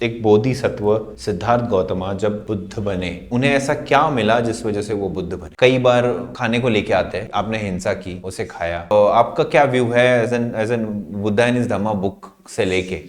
एक बोधिसत्व सिद्धार्थ गौतम जब बुद्ध बने, उन्हें ऐसा क्या मिला जिस वजह से वो बुद्ध बने? कई बार खाने को लेके आते हैं, आपने हिंसा की, उसे खाया, तो आपका क्या व्यू है as an Buddha in his Dhamma book से लेके?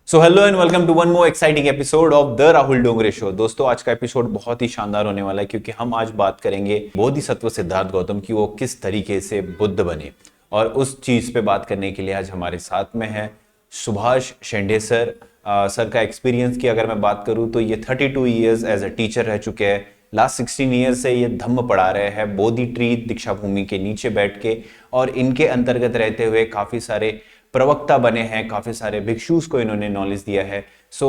So hello and welcome to one more exciting episode of the Rahul Dongre show. दोस्तों, आज का एपिसोड बहुत ही शानदार होने वाला है क्योंकि हम आज बात करेंगे बोधिसत्व सिद्धार्थ गौतम की, वो किस तरीके से बुद्ध बने। और उस चीज पे बात करने के लिए आज हमारे साथ में है सुभाष शेंडे सर। सर का एक्सपीरियंस की अगर मैं बात करूं तो ये 32 ईयर्स एज अ टीचर रह चुके हैं। लास्ट 16 ईयर्स से ये धम्म पढ़ा रहे हैं बोधि ट्री दीक्षा भूमि के नीचे बैठ के, और इनके अंतर्गत रहते हुए काफी सारे प्रवक्ता बने हैं, काफी सारे भिक्षुस को इन्होंने नॉलेज दिया है। So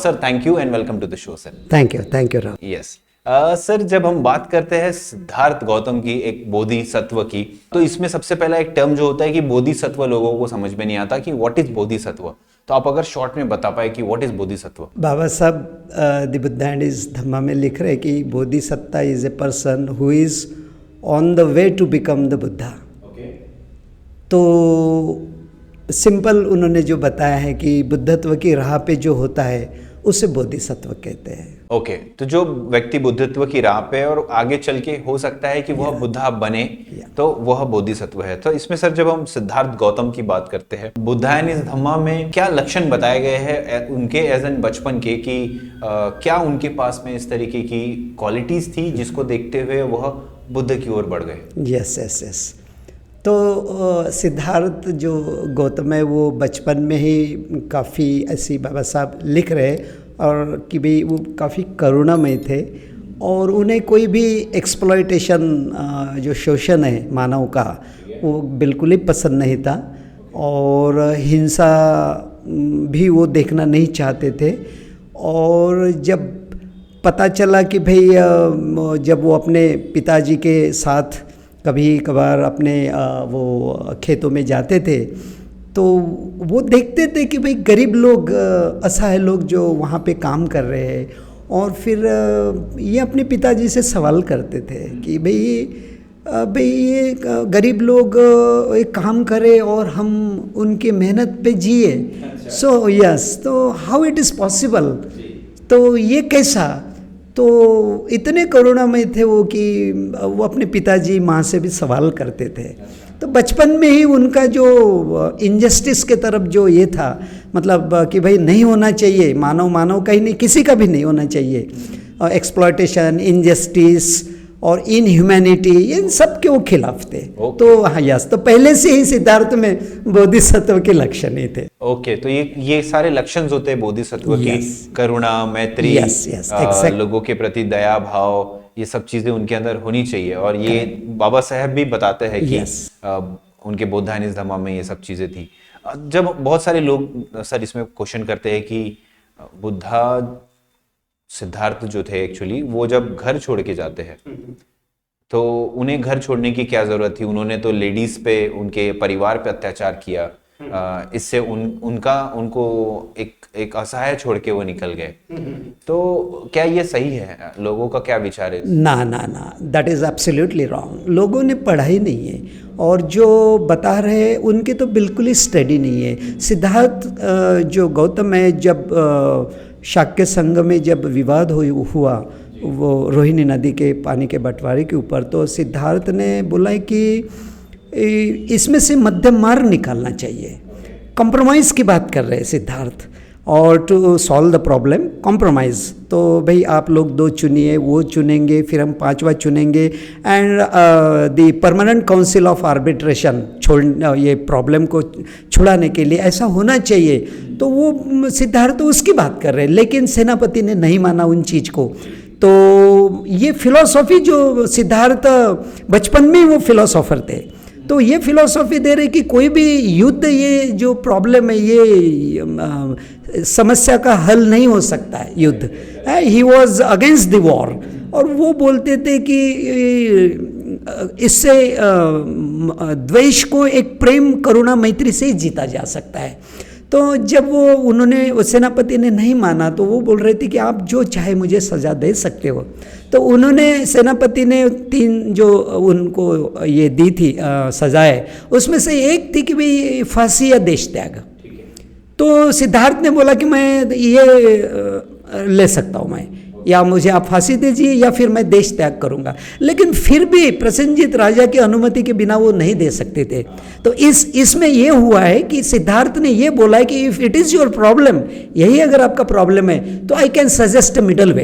sir, thank you and welcome to the show sir. Thank you Rahul. Yes sir, जब हम बात करते हैं सिद्धार्थ गौतम की, एक बोधिसत्व की, तो इसमें सबसे पहला एक टर्म जो होता है कि बोधिसत्व लोगों को समझ में नहीं आता कि व्हाट इज बोधिसत्व। तो आप अगर शॉर्ट में बता पाए कि what is Bodhisattva. Baba Saheb the Buddha and is Dhamma में लिख रहे हैं कि Bodhisatta is a person who is on the way to become the Buddha. तो सिंपल उन्होंने जो बताया है कि बुद्धत्व की राह पे जो होता है उसे बोधिसत्व कहते हैं। ओके, तो जो व्यक्ति बुद्धत्व की राह पे और आगे चल के हो सकता है कि वह बुद्धा बने, तो वह बोधिसत्व है। तो इसमें सर, जब हम सिद्धार्थ गौतम की बात करते हैं, बुद्धा इन इस धम्मा में क्या लक्षण बताए गए हैं उनके एज एन बचपन के, कि क्या उनके पास में इस तरीके की क्वालिटीज थी जिसको देखते हुए वह बुद्ध की ओर बढ़ गए? यस। तो सिद्धार्थ जो गौतम है वो बचपन में ही काफ़ी ऐसी बाबा साहब लिख रहे और कि भाई वो काफ़ी करुणामय थे और उन्हें कोई भी एक्सप्लॉयटेशन जो शोषण है मानव का, वो बिल्कुल ही पसंद नहीं था और हिंसा भी वो देखना नहीं चाहते थे। और जब पता चला कि भाई जब वो अपने पिताजी के साथ कभी कभार अपने वो खेतों में जाते थे तो वो देखते थे कि भाई गरीब लोग, असहाय लोग जो वहाँ पे काम कर रहे हैं, और फिर ये अपने पिताजी से सवाल करते थे कि भाई ये गरीब लोग एक काम करे और हम उनके मेहनत पे जिए। सो यस, तो हाउ इट इज़ पॉसिबल, तो ये कैसा? तो इतने करुणामय थे वो कि वो अपने पिताजी माँ से भी सवाल करते थे। तो बचपन में ही उनका जो इनजस्टिस के तरफ जो ये था, मतलब कि भाई नहीं होना चाहिए, मानव कहीं नहीं, किसी का भी नहीं होना चाहिए, एक्सप्लॉयटेशन, इनजस्टिस और इनह्यूमैनिटी, इन सब के वो खिलाफ थे। तो हाँ, यस, तो पहले से ही सिद्धार्थ में बोधिसत्व के लक्षण ही थे। ओके, तो ये सारे लक्षण होते हैं बोधिसत्व की, करुणा, मैत्री, लोगों के प्रति दया भाव, ये सब चीजें उनके अंदर होनी चाहिए। और ये बाबा साहब भी बताते हैं कि उनके बोधा इन इस धम्मा में ये सब चीजें थी। जब बहुत सारे लोग सर इसमें क्वेश्चन करते हैं कि बुद्धा सिद्धार्थ जो थे एक्चुअली, वो जब घर छोड़ के जाते हैं तो उन्हें घर छोड़ने की क्या जरूरत थी? उन्होंने तो लेडीज पे, उनके परिवार पे अत्याचार किया, इससे उनको एक असहाय छोड़ के वो निकल गए। तो क्या ये सही है? लोगों का क्या विचार है? ना, दैट इज एब्सोल्युटली रॉन्ग। लोगों ने पढ़ा ही नहीं है और जो बता रहे हैं उनके तो बिल्कुल ही स्टडी नहीं है। सिद्धार्थ जो गौतम है, जब शाक्य संघ में जब विवाद हुआ वो रोहिणी नदी के पानी के बंटवारे के ऊपर, तो सिद्धार्थ ने बोला है कि इसमें से मध्यम मार्ग निकालना चाहिए। कॉम्प्रोमाइज़ की बात कर रहे हैं सिद्धार्थ, और to solve the problem compromise. तो भाई आप लोग 2 चुनिए, वो चुनेंगे, फिर हम 5वां चुनेंगे, and the permanent council of arbitration, ये प्रॉब्लम को छुड़ाने के लिए ऐसा होना चाहिए। तो वो सिद्धार्थ तो उसकी बात कर रहे हैं, लेकिन सेनापति ने नहीं माना उन चीज़ को। तो ये फिलॉसफी जो सिद्धार्थ बचपन में वो फिलॉसोफर थे, तो ये फिलॉसफी दे रहे कि कोई भी युद्ध, ये जो प्रॉब्लम है, ये समस्या का हल नहीं हो सकता है युद्ध। He was against the war, और वो बोलते थे कि इससे द्वेष को एक प्रेम, करुणा, मैत्री से ही जीता जा सकता है। तो जब वो सेनापति ने नहीं माना तो वो बोल रहे थे कि आप जो चाहे मुझे सज़ा दे सकते हो। तो उन्होंने सेनापति ने 3 जो उनको ये दी थी सज़ाएं, उसमें से एक थी कि भाई फांसी या देश त्याग। तो सिद्धार्थ ने बोला कि मैं ये ले सकता हूँ, मैं या मुझे आप फांसी दीजिए या फिर मैं देश त्याग करूंगा। लेकिन फिर भी प्रसेनजीत राजा की अनुमति के बिना वो नहीं दे सकते थे। तो इसमें ये हुआ है कि सिद्धार्थ ने ये बोला है कि if it is your problem, यही अगर आपका प्रॉब्लम है तो आई कैन सजेस्ट मिडल वे।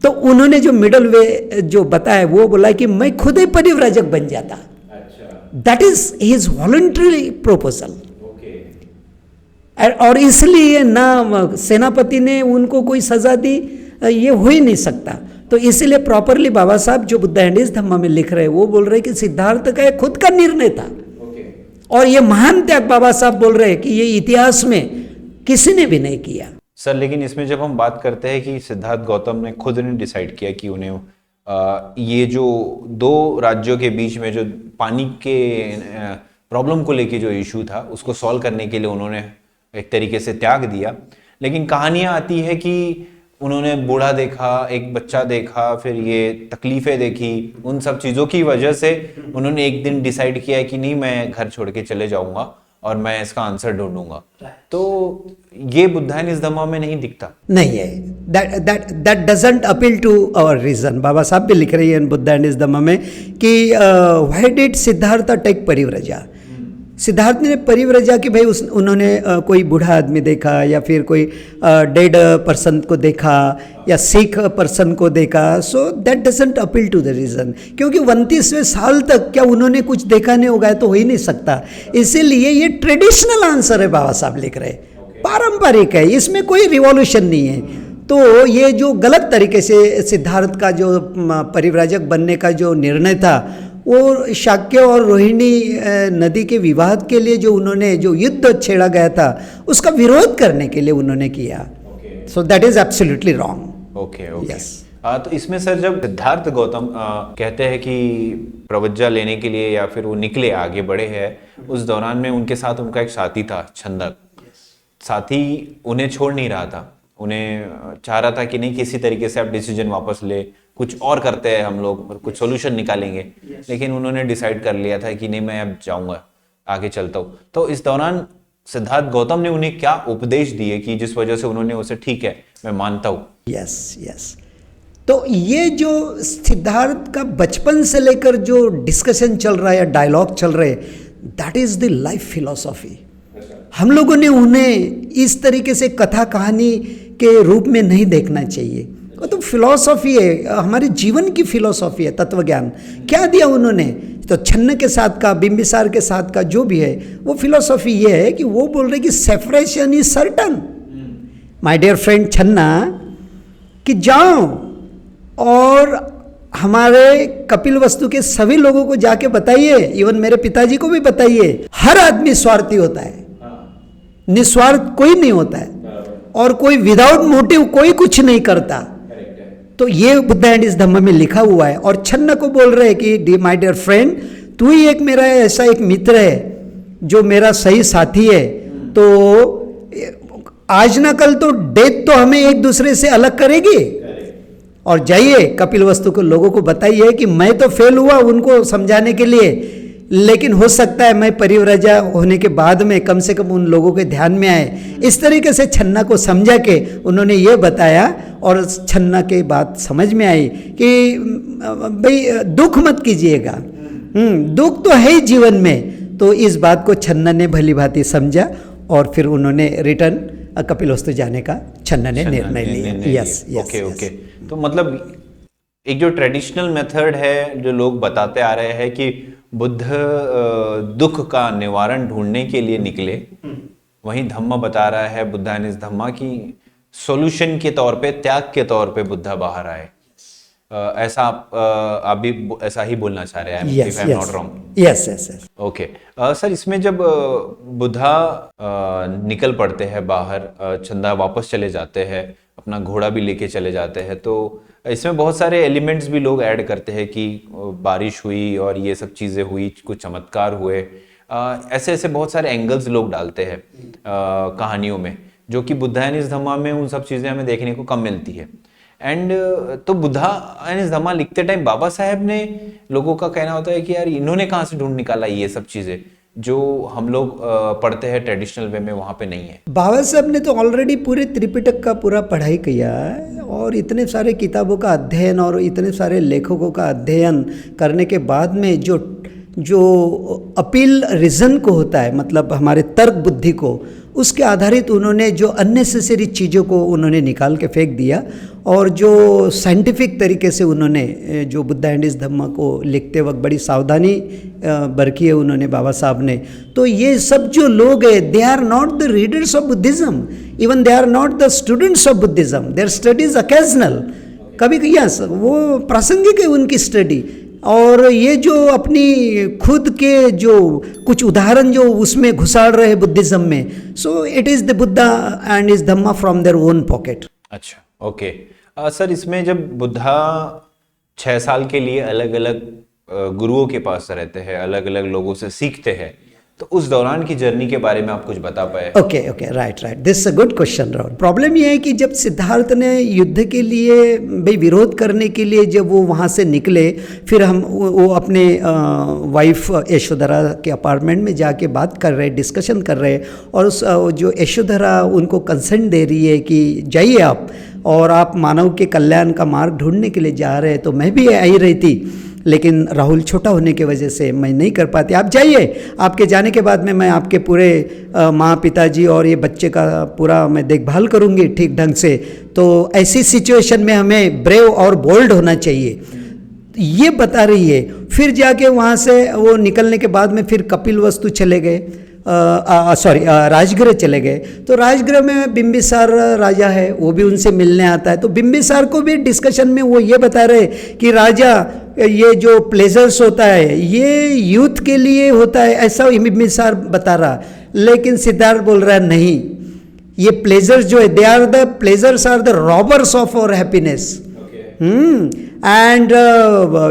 तो उन्होंने जो मिडल वे जो बताया वो बोला कि मैं खुद ही परिव्राजक बन जाता। That is his voluntary proposal. और इसलिए ना सेनापति ने उनको कोई सजा दी, ये हो ही नहीं सकता। तो इसीलिए प्रॉपरली बाबा साहब जो बुद्ध एंड हिज धम्मा में लिख रहे हैं वो बोल रहे हैं कि सिद्धार्थ का खुद का निर्णय था। और ये महान त्याग बाबा साहब बोल रहे हैं कि ये इतिहास में किसी ने भी नहीं किया। सर लेकिन इसमें जब हम बात करते हैं कि सिद्धार्थ गौतम ने खुद ने डिसाइड किया कि उन्हें ये जो 2 राज्यों के बीच में जो पानी के प्रॉब्लम को लेके जो इशू था उसको सॉल्व करने के लिए उन्होंने एक तरीके से त्याग दिया। लेकिन कहानियां आती है कि उन्होंने बूढ़ा देखा, एक बच्चा देखा, फिर ये तकलीफें देखी, उन सब चीज़ों की वजह से उन्होंने एक दिन डिसाइड किया कि नहीं मैं घर छोड़ के चले जाऊंगा और मैं इसका आंसर ढूंढूंगा। तो ये बुद्ध एंड हिज धम्मा में नहीं दिखता। नहीं है, that doesn't appeal to our reason. Baba Saheb भी लिख रही है बुद्ध एंड हिज धम्मा में कि व्हाई डिड सिद्धार्थ टेक परिव्रजा। सिद्धार्थ ने परिव्रजा कि भाई उन्होंने कोई बूढ़ा आदमी देखा या फिर कोई डेड पर्सन को देखा या सिक पर्सन को देखा। So that doesn't appeal to the reason, क्योंकि 29वें साल तक क्या उन्होंने कुछ देखा नहीं होगा तो हो ही नहीं सकता। इसीलिए ये ट्रेडिशनल आंसर है बाबा साहब लिख रहे, पारंपरिक है, इसमें कोई रिवॉल्यूशन नहीं है। तो ये जो गलत तरीके से सिद्धार्थ का जो परिव्राजक बनने का जो निर्णय था वो शाक्य और रोहिणी नदी के विवाद के लिए जो उन्होंने जो युद्ध छेड़ा गया था उसका विरोध करने के लिए उन्होंने किया। सो that is absolutely wrong. Okay yes. तो इसमें सर जब सिद्धार्थ गौतम कहते हैं कि प्रवज्जा लेने के लिए या फिर वो निकले आगे बढ़े हैं, उस दौरान में उनके साथ उनका एक साथी था छंदक। साथी उन्हें छोड़ नहीं रहा था, उन्हें चाह रहा था कि नहीं किसी तरीके से आप डिसीजन वापस ले, कुछ और करते हैं हम लोग, कुछ सॉल्यूशन निकालेंगे। लेकिन उन्होंने डिसाइड कर लिया था कि नहीं मैं अब जाऊंगा, आगे चलता हूँ। तो इस दौरान सिद्धार्थ गौतम ने उन्हें क्या उपदेश दिए कि जिस वजह से उन्होंने उसे ठीक है मैं मानता हूँ। यस। तो ये जो सिद्धार्थ का बचपन से लेकर जो डिस्कशन चल रहा है या डायलॉग चल रहे, that is the life philosophy. हम लोगों ने उन्हें इस तरीके से कथा कहानी के रूप में नहीं देखना चाहिए। वो तो फिलॉसफी है, हमारे जीवन की फिलॉसफी है, तत्वज्ञान। क्या दिया उन्होंने? तो छन्न के साथ का, बिंबिसार के साथ का जो भी है वो फिलॉसफी ये है कि वो बोल रहे कि separation is certain. My dear friend Channa, कि जाओ और हमारे कपिल वस्तु के सभी लोगों को जाके बताइए, इवन मेरे पिताजी को भी बताइए, हर आदमी स्वार्थी होता है, निस्वार्थ कोई नहीं होता है, और कोई विदाउट मोटिव कोई कुछ नहीं करता। तो ये बुद्ध एंड हिज धम्मा में लिखा हुआ है। और छन्न को बोल रहे हैं कि माय डियर फ्रेंड, तू ही एक मेरा ऐसा एक मित्र है जो मेरा सही साथी है। तो आज ना कल तो डेथ तो हमें एक दूसरे से अलग करेगी। और जाइए कपिल वस्तु को लोगों को बताइए कि मैं तो फेल हुआ उनको समझाने के लिए, लेकिन हो सकता है मैं परिव्रजा होने के बाद में कम से कम उन लोगों के ध्यान में आए। इस तरीके से छन्ना को समझा के उन्होंने ये बताया, और छन्ना के बात समझ में आई कि भाई दुख मत कीजिएगा, दुख तो है ही जीवन में। तो इस बात को छन्ना ने भली भांति समझा और फिर उन्होंने रिटर्न कपिल वस्तु जाने का छन्ना ने निर्णय लिया। यस। ओके। तो मतलब एक जो ट्रेडिशनल मेथड है जो लोग बताते आ रहे हैं कि बुद्ध दुख का निवारण ढूंढने के लिए निकले, वहीं धम्मा बता रहा है बुद्ध एंड हिज धम्मा की सॉल्यूशन के तौर पे, त्याग के तौर पे बुद्धा बाहर आए। ऐसा आप भी ऐसा ही बोलना चाह रहे हैं? If I am not wrong. Yes. Okay sir, इसमें जब बुद्धा निकल पड़ते हैं बाहर, चंदा वापस चले जाते हैं, अपना घोड़ा भी लेके चले जाते हैं, तो इसमें बहुत सारे एलिमेंट्स भी लोग ऐड करते हैं कि बारिश हुई और ये सब चीज़ें हुई, कुछ चमत्कार हुए, ऐसे ऐसे बहुत सारे एंगल्स लोग डालते हैं कहानियों में, जो कि बुद्धा एंड हिज धम्मा में उन सब चीज़ें हमें देखने को कम मिलती है। एंड तो बुद्धा एंड हिज धम्मा लिखते टाइम बाबा साहेब ने, लोगों का कहना होता है कि यार इन्होंने कहाँ से ढूंढ निकाला ये सब चीज़ें जो हम लोग पढ़ते हैं ट्रेडिशनल वे में, वहाँ पे नहीं है। बाबा साहब ने तो ऑलरेडी पूरे त्रिपिटक का पूरा पढ़ाई किया है और इतने सारे किताबों का अध्ययन और इतने सारे लेखकों का अध्ययन करने के बाद में जो अपील रीजन को होता है, मतलब हमारे तर्क बुद्धि को, उसके आधारित उन्होंने जो अननेसेसरी चीज़ों को उन्होंने निकाल के फेंक दिया और जो साइंटिफिक तरीके से उन्होंने जो बुद्धा एंड हिज धम्मा को लिखते वक्त बड़ी सावधानी बरती है उन्होंने बाबा साहब ने। तो ये सब जो लोग हैं, they are not the readers of Buddhism, even they are not the students of Buddhism, their studies occasional, कभी यस वो प्रासंगिक है उनकी स्टडी। और ये जो अपनी खुद के जो कुछ उदाहरण जो उसमें घुसाड़ रहे बुद्धिज्म में, so it is the Buddha and his Dhamma from their own pocket. अच्छा, ओके। सर, इसमें जब बुद्धा 6 साल के लिए अलग अलग गुरुओं के पास रहते हैं, अलग अलग लोगों से सीखते हैं, तो उस दौरान की जर्नी के बारे में आप कुछ बता पाए? Okay, right, this is a good question Rahul. Problem ये है कि जब सिद्धार्थ ने युद्ध के लिए भाई विरोध करने के लिए जब वो वहाँ से निकले, फिर वो अपने वाइफ यशोधरा के अपार्टमेंट में जाके बात कर रहे, डिस्कशन कर रहे, और उस जो यशोधरा उनको कंसेंट दे रही है कि जाइए आप, और आप मानव के कल्याण का मार्ग ढूंढने के लिए जा रहे हैं, तो मैं भी आई रही थी, लेकिन राहुल छोटा होने की वजह से मैं नहीं कर पाती। आप जाइए, आपके जाने के बाद में मैं आपके पूरे माँ पिताजी और ये बच्चे का पूरा मैं देखभाल करूँगी ठीक ढंग से। तो ऐसी सिचुएशन में हमें ब्रेव और बोल्ड होना चाहिए, ये बता रही है। फिर जाके वहाँ से वो निकलने के बाद में फिर कपिलवस्तु चले गए, राजगृह चले गए। तो राजगृह में बिंबिसार राजा है, वो भी उनसे मिलने आता है। तो बिंबिसार को भी डिस्कशन में वो ये बता रहे कि राजा, ये जो प्लेजर्स होता है ये यूथ के लिए होता है, ऐसा बिंबिसार बता रहा। लेकिन सिद्धार्थ बोल रहा है नहीं, ये प्लेजर्स जो है, they are the pleasures are the robbers of our happiness. And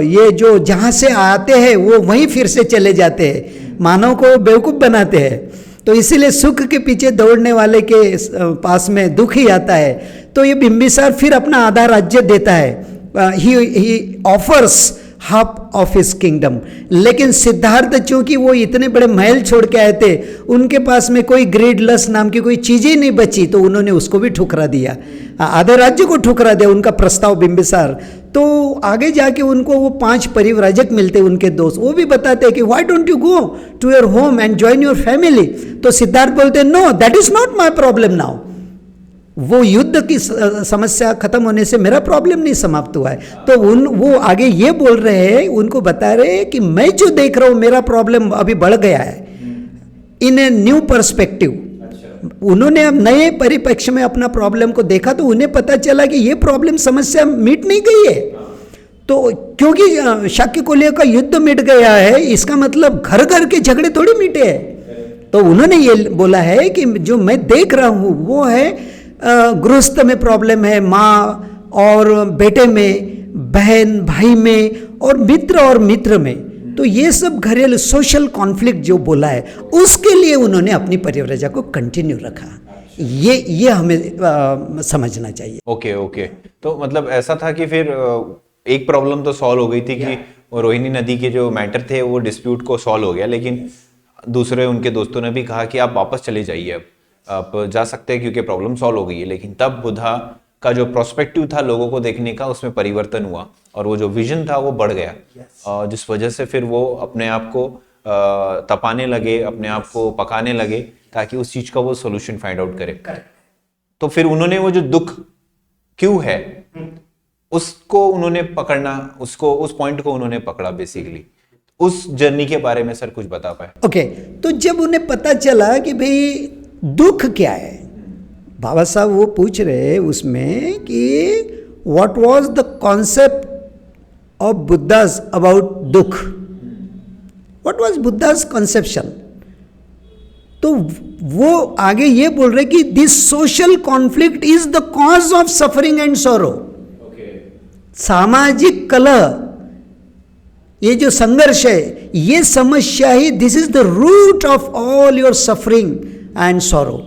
ये जो जहाँ से आते हैं वो वहीं फिर से चले जाते हैं, मानव को बेवकूफ़ बनाते हैं। तो इसीलिए सुख के पीछे दौड़ने वाले के पास में दुख ही आता है। तो ये बिंबिसार फिर अपना आधा राज्य देता है, he offers half of his kingdom. लेकिन सिद्धार्थ चूंकि वो इतने बड़े महल छोड़ के आए थे, उनके पास में कोई ग्रेड लस नाम की कोई चीज़ ही नहीं बची, तो उन्होंने उसको भी ठुकरा दिया, आधे राज्य को ठुकरा दिया उनका प्रस्ताव बिंबिसार। तो आगे जाके उनको वो 5 परिव्राजक मिलते, उनके दोस्त, वो भी बताते हैं कि why don't you go to your home and join your family. तो सिद्धार्थ बोलते हैं no, that is not my problem now. वो युद्ध की समस्या खत्म होने से मेरा प्रॉब्लम नहीं समाप्त हुआ है। तो वो आगे ये बोल रहे हैं, उनको बता रहे हैं कि मैं जो देख रहा हूँ मेरा प्रॉब्लम अभी बढ़ गया है, इन ए न्यू पर्सपेक्टिव। उन्होंने अब नए परिप्रेक्ष्य में अपना प्रॉब्लम को देखा, तो उन्हें पता चला कि ये प्रॉब्लम समस्या मिट नहीं गई है। तो क्योंकि शाक्य कुलीय का युद्ध मिट गया है, इसका मतलब घर घर के झगड़े थोड़ी मिटे हैं। तो उन्होंने ये बोला है कि जो मैं देख रहा हूँ वो है गृहस्थ में प्रॉब्लम है, माँ और बेटे में, बहन भाई में, और मित्र में। तो ये सब घरेलू सोशल कॉन्फ्लिक्ट जो बोला है, उसके लिए उन्होंने अपनी परिव्रजा को कंटिन्यू रखा। ये हमें समझना चाहिए। ओके। तो मतलब ऐसा था कि फिर एक प्रॉब्लम तो सॉल्व हो गई थी कि रोहिणी नदी के जो मैटर थे वो डिस्प्यूट को सॉल्व हो गया, लेकिन दूसरे उनके दोस्तों ने भी कहा कि आप वापस चले जाइए, अब आप जा सकते हैं क्योंकि प्रॉब्लम सॉल्व हो गई है। लेकिन तब बुद्धा का जो प्रोस्पेक्टिव था लोगों को देखने का, उसमें परिवर्तन हुआ और वो जो विजन था वो बढ़ गया, जिस वजह से फिर वो अपने आप को तपाने लगे, अपने आप को पकाने लगे ताकि उस चीज का वो सोल्यूशन फाइंड आउट करे। तो फिर उन्होंने वो जो दुख क्यों है उसको उन्होंने पकड़ना, उसको उस पॉइंट को उन्होंने पकड़ा बेसिकली। उस जर्नी के बारे में सर कुछ बता पाए? ओके, तो जब उन्हें पता चला कि भाई दुख क्या है, बाबा साहब वो पूछ रहे उसमें कि what was the concept of Buddha's about दुख, व्हाट वाज बुद्धास कॉन्सेप्शन। तो वो आगे ये बोल रहे कि this social conflict is the cause of suffering and sorrow. सामाजिक कलह ये जो संघर्ष है, ये समस्या ही, this is the root of all your suffering and sorrow.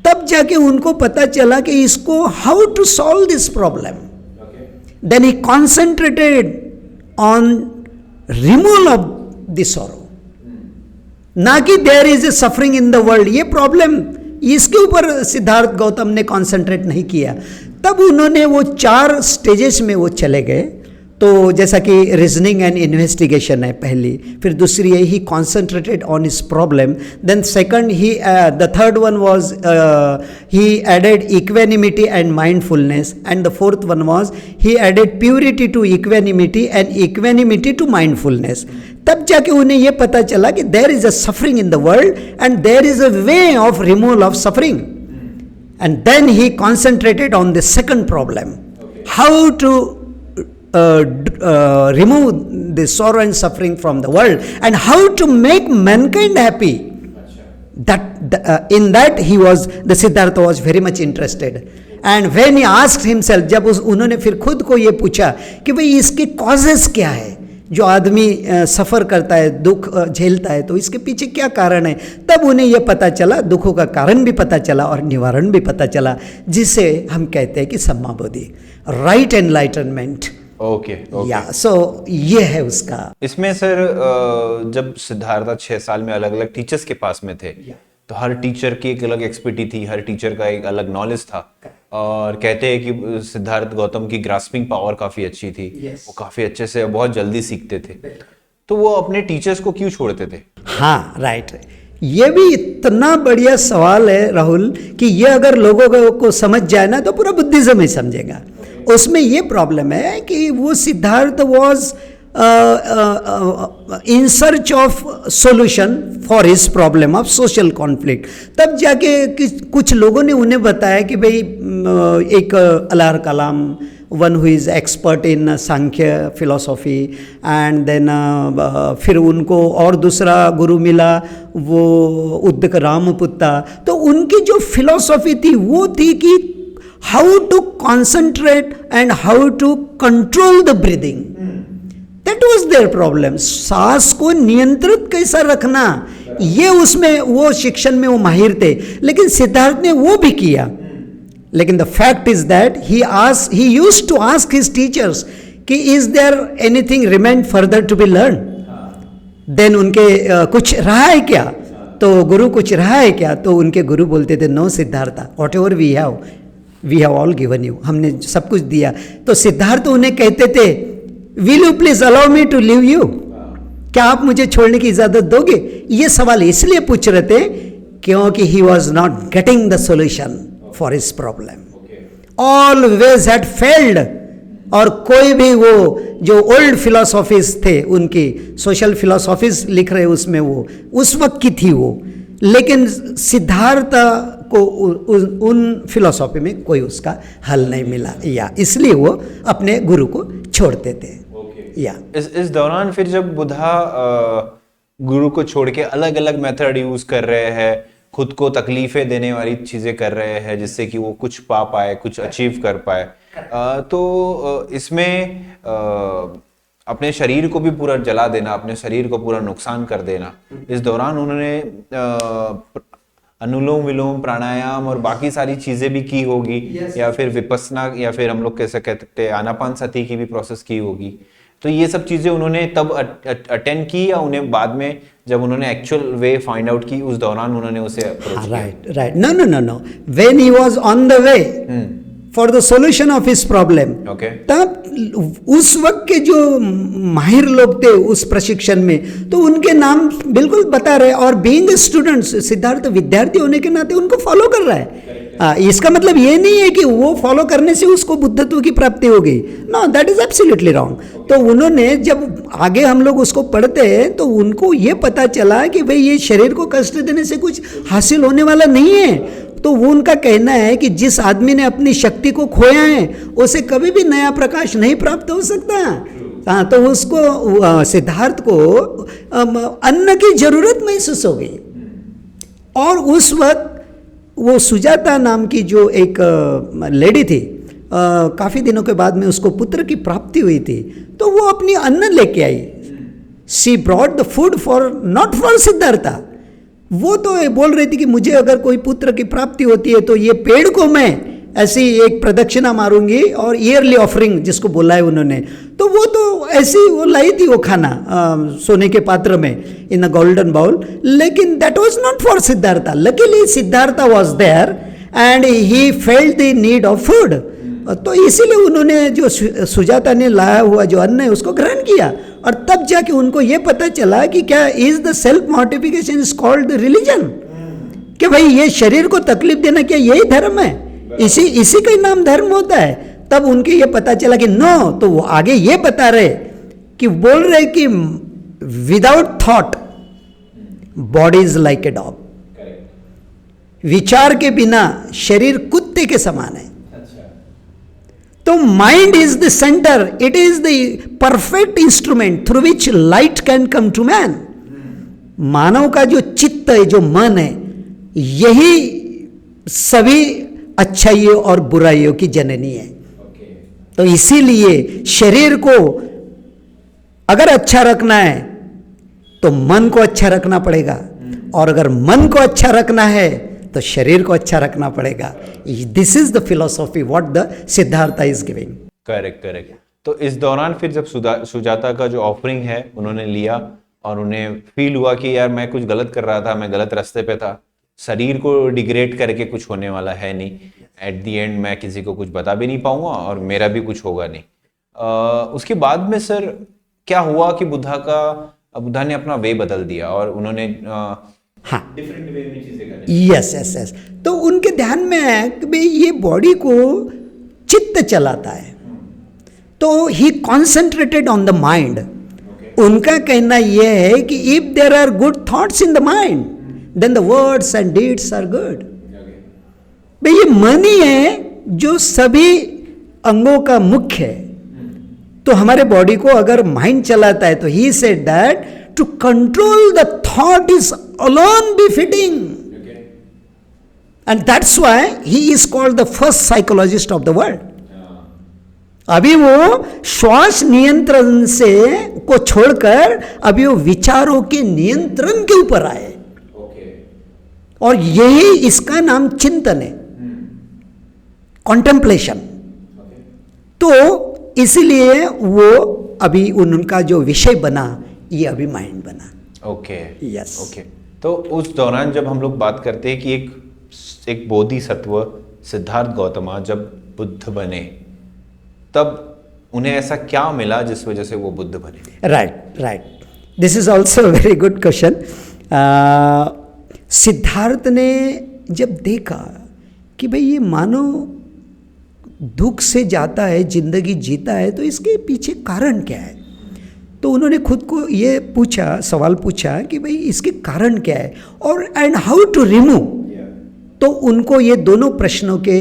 तब जाके उनको पता चला कि इसको how to solve this problem. Then he concentrated on removal of this sorrow, ना कि there is a suffering in the world. ये प्रॉब्लम, इसके ऊपर सिद्धार्थ गौतम ने कॉन्सेंट्रेट नहीं किया। तब उन्होंने वो 4 स्टेजेस में वो चले गए। तो जैसा कि रीजनिंग एंड इन्वेस्टिगेशन है पहली, फिर दूसरी है he concentrated on his problem, then second he the third one was he added equanimity and mindfulness, and the fourth one was he added purity to equanimity and equanimity to mindfulness. तब जाके उन्हें यह पता चला कि there is a suffering in the world and there is a way of removal of suffering, and then he concentrated on the second problem, how to remove the sorrow and suffering from the world and how to make mankind happy. In that he was, the Siddhartha was very much interested. And when he asked himself, जब उन्होंने फिर खुद को ये पूछा कि भाई इसके causes क्या है, जो आदमी सफ़र करता है, दुख झेलता है, तो इसके पीछे क्या कारण है, तब उन्हें यह पता चला, दुखों का कारण भी पता चला और निवारण भी पता चला, जिसे हम कहते हैं कि सम्मा बोधि, राइट एनलाइटनमेंट। ओके या सो ये है उसका। इसमें सर जब सिद्धार्थ 6 साल में अलग अलग टीचर्स के पास में थे, तो हर टीचर की एक अलग एक्सपर्टी थी, हर टीचर का एक अलग नॉलेज था, और कहते हैं कि सिद्धार्थ गौतम की ग्रास्पिंग पावर काफी अच्छी थी। वो काफी अच्छे से बहुत जल्दी सीखते थे। तो वो अपने टीचर्स को क्यों छोड़ते थे? हाँ, राइट। ये भी इतना बढ़िया सवाल है राहुल कि ये अगर लोगों को समझ जाए ना तो पूरा बुद्धिज्म ही समझेगा। उसमें ये प्रॉब्लम है कि वो Siddharth was in search of solution for his problem of social conflict. तब जाके कुछ लोगों ने उन्हें बताया कि भाई एक Alara Kalama, one who is expert in Sankhya philosophy, and then फिर उनको और दूसरा गुरु मिला, वो उद्दक रामपुत्ता। तो उनकी जो फिलोसॉफी थी वो थी कि how to concentrate and how to control the breathing, that was their problem. सांस को नियंत्रित कैसा रखना, ये उसमें वो शिक्षण में वो माहिर थे। लेकिन सिद्धार्थ ने वो भी किया, लेकिन the fact is that he used to ask his teachers कि is there anything remain further to be learn. Then उनके कुछ रहा है क्या, तो गुरु कुछ रहा है क्या, तो उनके गुरु बोलते थे no Siddhartha, whatever we have all given you, हमने सब कुछ दिया। तो सिद्धार्थ उन्हें कहते थे will you please allow me to leave you, क्या आप मुझे छोड़ने की इजाजत दोगे? ये सवाल इसलिए पूछ रहे थे क्योंकि he was not getting the solution for his problem, always had failed. और कोई भी वो जो ओल्ड फिलोसॉफीज थे, उनकी सोशल फिलोसॉफीज लिख रहे उसमें वो उस वक्त की थी वो, लेकिन सिद्धार्थ को उन फिलोसॉफी में कोई उसका हल नहीं मिला, या इसलिए वो अपने गुरु को छोड़ते थे। या इस दौरान फिर जब बुद्धा गुरु को छोड़ के अलग अलग मेथड यूज कर रहे हैं, खुद को तकलीफें देने वाली चीजें कर रहे हैं जिससे कि वो कुछ पा पाए, कुछ अचीव कर पाए, तो इसमें अपने शरीर को भी पूरा जला देना, अपने शरीर को पूरा नुकसान कर देना, इस दौरान उन्होंने अनुलोम विलोम प्राणायाम और बाकी सारी चीजें भी की होगी, या फिर विपस्सना, या फिर हम लोग कैसे कहते हैं आनापान सती की भी प्रोसेस की होगी। तो ये सब चीजें उन्होंने तब अटेंड की, या उन्हें बाद में जब उन्होंने एक्चुअल वे फाइंड आउट की उस दौरान उन्होंने उसे अप्रोच किया? Right, no, when he was on the way for the solution of his problem, तब उस वक्त के जो माहिर लोग थे उस प्रशिक्षण में, तो उनके नाम बिल्कुल बता रहे, और बीइंग स्टूडेंट्स, सिद्धार्थ विद्यार्थी होने के नाते उनको फॉलो कर रहा है। इसका मतलब ये नहीं है कि वो फॉलो करने से उसको बुद्धत्व की प्राप्ति होगी, no, that is absolutely wrong. तो उन्होंने जब आगे हम लोग उसको पढ़ते हैं तो उनको ये पता चला कि भाई ये शरीर को कष्ट देने से कुछ हासिल होने वाला नहीं है। तो वो उनका कहना है कि जिस आदमी ने अपनी शक्ति को खोया है उसे कभी भी नया प्रकाश नहीं प्राप्त हो सकता। हाँ, तो उसको सिद्धार्थ को अन्न की जरूरत महसूस हो गई, और उस वक्त वो सुजाता नाम की जो एक लेडी थी, काफ़ी दिनों के बाद में उसको पुत्र की प्राप्ति हुई थी, तो वो अपनी अन्न लेके आई she brought the food for not for Siddhartha. वो तो बोल रही थी कि मुझे अगर कोई पुत्र की प्राप्ति होती है तो ये पेड़ को मैं ऐसी एक प्रदक्षिणा मारूंगी और ईयरली ऑफरिंग जिसको बोला है उन्होंने, तो वो तो ऐसी वो लाई थी वो खाना सोने के पात्र में इन अ गोल्डन बाउल, लेकिन that was not for Siddhartha. Luckily Siddhartha was there and he felt the need of food, तो इसीलिए उन्होंने जो सुजाता ने लाया हुआ जो अन्न है उसको ग्रहण किया, और तब जाके उनको ये पता चला कि क्या is the self mortification is called the religion, कि भाई ये शरीर को तकलीफ देना क्या यही धर्म है, इसी का ही नाम धर्म होता है। तब उनके ये पता चला कि नो, तो वो आगे ये बता रहे कि बोल रहे कि without thought body is like a dog, विचार के बिना शरीर कुत्ते के समान है। तो mind is the centre, it is the perfect instrument through which light can come to man. मानव का जो चित्त है, जो मन है, यही सभी अच्छाइयों और बुराइयों की जननी है। तो इसीलिए शरीर को अगर अच्छा रखना है तो मन को अच्छा रखना पड़ेगा, और अगर मन को अच्छा रखना है तो शरीर को अच्छा रखना पड़ेगा। This is the philosophy what the Siddhartha is giving. Correct correct. तो इस दौरान फिर जब सुजाता का जो ऑफरिंग है उन्होंने लिया और उन्हें फील हुआ कि यार मैं कुछ गलत कर रहा था, मैं गलत रास्ते पे था, शरीर को डिग्रेड करके कुछ होने वाला है नहीं, एट दी एंड मैं किसी को कुछ बता भी नहीं पाऊंगा और मेरा भी कुछ होगा नहीं। उसके बाद में सर क्या हुआ कि बुद्धा ने अपना वे बदल दिया और उन्होंने हाँ डिफरेंट वे में चीजें करनी। Yes yes yes. तो उनके ध्यान में है कि भाई ये बॉडी को चित्त चलाता है, तो he concentrated on the mind. उनका कहना यह है कि if there are good thoughts in the mind then the words and deeds are good. भाई ये मन ही है जो सभी अंगों का मुख्य है, तो हमारे बॉडी को अगर माइंड चलाता है, तो he said that to control the thought is alone befitting, and that's why he is called the first psychologist of the world. अभी वो श्वास नियंत्रण से को छोड़कर अभी वो विचारों के नियंत्रण के ऊपर आए, और यही इसका नाम चिंतन है, कॉन्टेम्पलेशन। तो इसलिए वो अभी उनका जो विषय बना ये अभी माइंड बना। Okay yes okay. तो उस दौरान जब हम लोग बात करते हैं कि एक बोधिसत्व सिद्धार्थ गौतमा जब बुद्ध बने, तब उन्हें ऐसा क्या मिला जिस वजह से वो बुद्ध बने? Right right, this is also very good question. Siddharth ने जब देखा कि भाई ये मानव दुख से जाता है, जिंदगी जीता है, तो इसके पीछे कारण क्या है, तो उन्होंने खुद को ये सवाल पूछा कि भाई इसके कारण क्या है और एंड हाउ टू रिमूव। तो उनको ये दोनों प्रश्नों के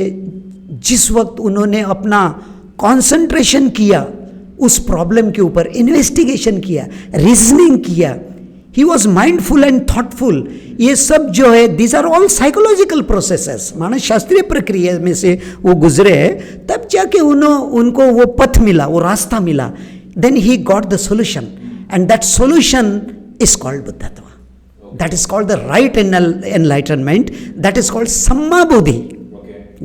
जिस वक्त उन्होंने अपना कंसंट्रेशन किया उस प्रॉब्लम के ऊपर, इन्वेस्टिगेशन किया, रीजनिंग किया, he was mindful and thoughtful. ये सब जो है these are all psychological processes, मानस शास्त्रीय प्रक्रिया में से वो गुजरे हैं, तब जाके उनको वो पथ मिला, वो रास्ता मिला। Then he got the solution, and that solution is called बुद्धत्व, that is called the right enlightenment, that is called सम्मा बुद्धि।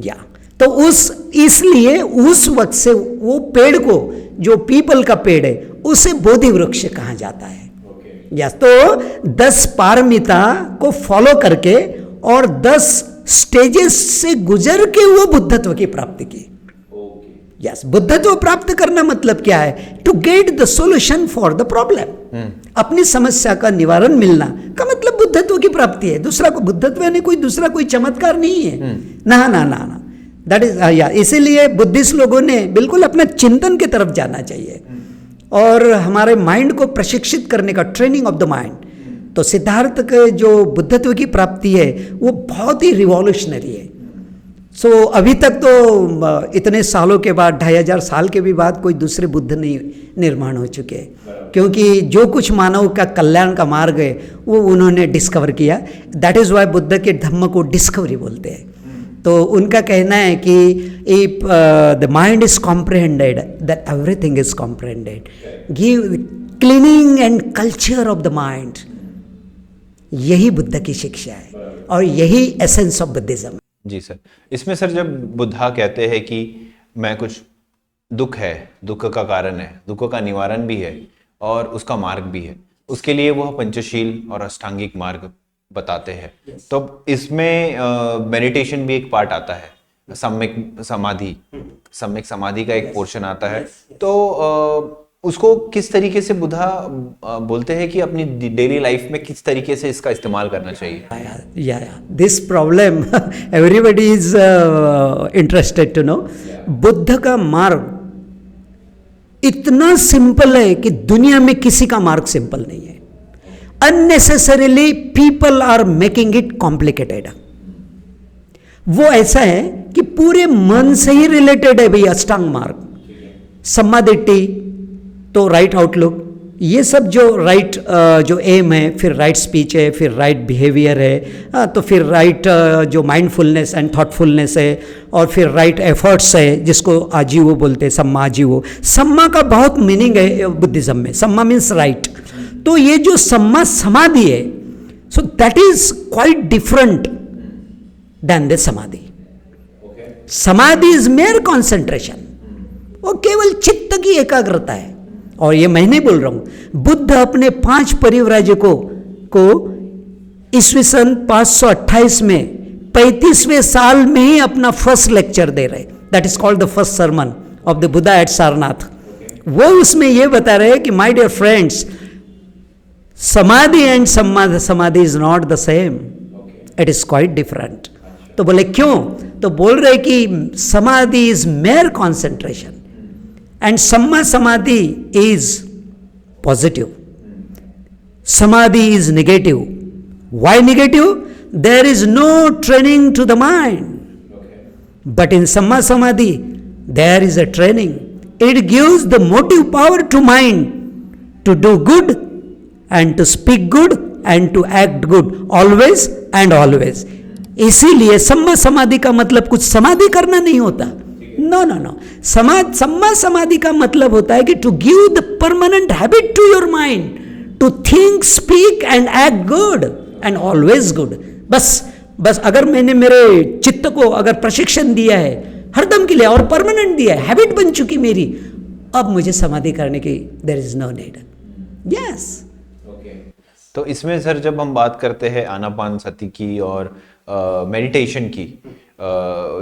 या तो इसलिए उस वक्त से वो पेड़ को, जो पीपल का पेड़ है, उसे बोधि वृक्ष कहा जाता है। यस, तो 10 पारमिता को फॉलो करके और 10 स्टेजेस से गुजर के वो बुद्धत्व की प्राप्ति की। यस, बुद्धत्व प्राप्त करना मतलब क्या है? To get the solution for the problem, अपनी समस्या का निवारण मिलना का मतलब बुद्धत्व की प्राप्ति है। दूसरा को बुद्धत्व यानी कोई चमत्कार नहीं है, ना ना ना ना, दैट इज या। इसीलिए बुद्धिस्ट लोगों ने बिल्कुल अपना चिंतन की तरफ जाना चाहिए और हमारे माइंड को प्रशिक्षित करने का, ट्रेनिंग ऑफ द माइंड। तो सिद्धार्थ के जो बुद्धत्व की प्राप्ति है वो बहुत ही रिवॉल्यूशनरी है। सो अभी तक तो इतने सालों के बाद, 2500 साल के भी बाद कोई दूसरे बुद्ध नहीं निर्माण हो चुके, क्योंकि जो कुछ मानव का कल्याण का मार्ग है वो उन्होंने डिस्कवर किया। दैट इज़ वाई बुद्ध के धम्म को डिस्कवरी बोलते हैं। तो उनका कहना है कि if the mind is comprehended that everything is comprehended, give cleaning and culture of the mind, यही बुद्ध की शिक्षा है और यही एसेंस ऑफ बुद्धिज्म है। जी सर, इसमें सर जब बुद्धा कहते हैं कि मैं कुछ दुख है, दुख का कारण है, दुख का निवारण भी है और उसका मार्ग भी है, उसके लिए वह पंचशील और अष्टांगिक मार्ग बताते हैं। तो इसमें मेडिटेशन भी एक पार्ट आता है, सम्यक समाधि का एक पोर्शन आता है। तो उसको किस तरीके से बुद्धा बोलते हैं कि अपनी डेली लाइफ में किस तरीके से इसका इस्तेमाल करना चाहिए? This problem everybody is interested to know. बुद्ध का मार्ग इतना सिंपल है कि दुनिया में किसी का मार्ग सिंपल नहीं है। Unnecessarily people are making it complicated. वो ऐसा है कि पूरे मन से ही रिलेटेड है भाई अष्टांग मार्ग, सम्मादिट्ठी, तो राइट आउटलुक, ये सब जो राइट जो एम है, फिर राइट स्पीच है, फिर राइट बिहेवियर है, तो फिर राइट जो माइंडफुलनेस एंड थॉटफुलनेस है, और फिर राइट एफर्ट्स है जिसको आजीवो बोलते हैं, सम्मा आजीवो। सम्मा का बहुत मीनिंग है बुद्धिज्म में, सम्मा मीन्स राइट। तो ये जो सम्मा समाधि है, so that is quite different than the samadhi. Samadhi is mere concentration, वो केवल चित्त की एकाग्रता है। और ये मैं नहीं बोल रहा हूं, बुद्ध अपने 5 परिव्राजकों को ईस्वी सन 528 में 35वें साल में ही अपना फर्स्ट लेक्चर दे रहे, that is called the first sermon of the Buddha at Sarnath. वो उसमें ये बता रहे हैं कि my dear friends, samadhi and samadhi is not the same, it is quite different. तो बोले क्यों? तो बोल रहे कि samadhi is mere concentration and samma samadhi is positive, samadhi is negative. Why negative? There is no training to the mind. But in samma samadhi there is a training. It gives the motive power to mind to do good and to speak good and to act good always and always. इसीलिए सम्मा समाधि का मतलब कुछ समाधि करना नहीं होता। No no no, सम्मा समाधि का मतलब होता है कि to give the permanent habit to your mind to think, speak and act good and always good. बस अगर मैंने मेरे चित्त को अगर प्रशिक्षण दिया है हरदम के लिए और परमानेंट दिया है, हैबिट बन चुकी मेरी, अब मुझे समाधि करने की there is no need. Yes. तो इसमें सर जब हम बात करते हैं आनापान सति की और मेडिटेशन की,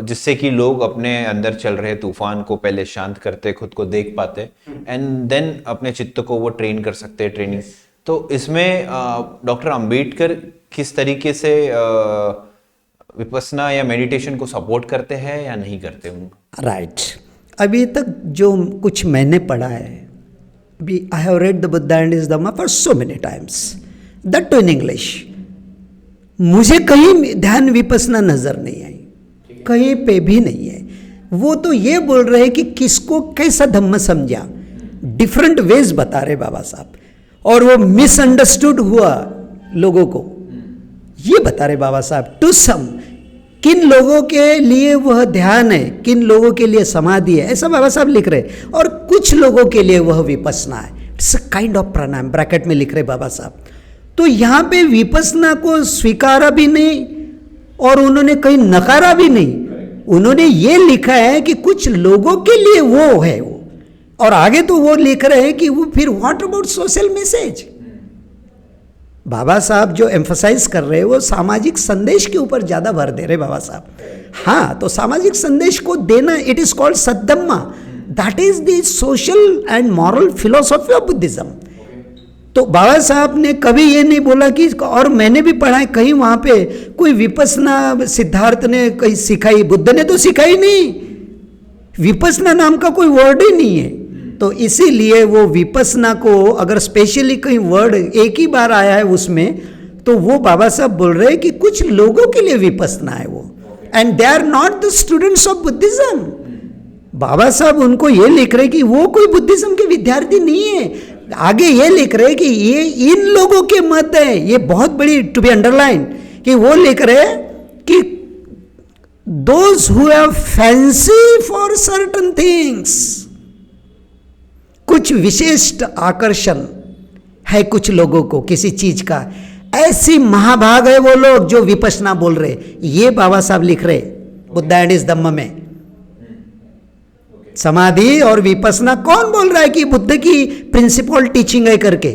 जिससे कि लोग अपने अंदर चल रहे तूफान को पहले शांत करते, खुद को देख पाते एंड देन अपने चित्त को वो ट्रेन कर सकते हैं, ट्रेनिंग। तो इसमें डॉक्टर अंबेडकर किस तरीके से विपस्सना या मेडिटेशन को सपोर्ट करते हैं या नहीं करते? राइट। अभी तक जो कुछ मैंने पढ़ा है, अभी I have read the Buddha and his Dhamma for so many times, that too in English. मुझे कहीं ध्यान विपस्सना नजर नहीं आई, कहीं पे भी नहीं है। वो तो ये बोल रहे हैं कि किसको कैसा धम्म समझा, डिफरेंट वेज बता रहे बाबा साहब, और वो मिसअंडरस्टूड हुआ लोगों को, ये बता रहे बाबा साहब। टू सम, किन लोगों के लिए वह ध्यान है, किन लोगों के लिए समाधि है, ऐसा बाबा साहब लिख रहे, और कुछ लोगों के लिए वह विपस्सना है। It's a kind of pranayama, bracket में लिख रहे बाबा साहब। तो यहाँ पे विपस्सना को स्वीकारा भी नहीं और उन्होंने कहीं नकारा भी नहीं, उन्होंने ये लिखा है कि कुछ लोगों के लिए वो है वो, और आगे तो वो लिख रहे हैं कि वो फिर व्हाट अबाउट सोशल मैसेज। बाबा साहब जो एम्फसाइज कर रहे हैं वो सामाजिक संदेश के ऊपर ज्यादा भर दे रहे बाबा साहब। हाँ, तो सामाजिक संदेश को देना, it is called Saddhamma, that is the social and moral philosophy of Buddhism. तो बाबा साहब ने कभी ये नहीं बोला कि, और मैंने भी पढ़ा है कहीं वहाँ पे कोई विपस्सना सिद्धार्थ ने कहीं सिखाई, बुद्ध ने तो सिखाई नहीं, विपस्सना नाम का कोई वर्ड ही नहीं है। तो इसीलिए वो विपस्सना को अगर स्पेशली कहीं वर्ड एक ही बार आया है उसमें, तो वो बाबा साहब बोल रहे हैं कि कुछ लोगों के लिए विपस्सना है वो, and they are not the students of Buddhism. Baba Saheb उनको ये लिख रहे कि वो कोई बुद्धिज्म के विद्यार्थी नहीं है। आगे ये लिख रहे कि ये इन लोगों के मत है, ये बहुत बड़ी टू बी अंडरलाइन, कि वो लिख रहे कि those who have fancy for certain things, कुछ विशिष्ट आकर्षण है कुछ लोगों को किसी चीज का, ऐसी महाभाग है वो लोग जो विपश्यना बोल रहे। ये बाबा साहब लिख रहे बुद्धा एंड हिज धम्म में। समाधि और विपश्यना कौन बोल रहा है कि बुद्ध की प्रिंसिपल टीचिंग है करके,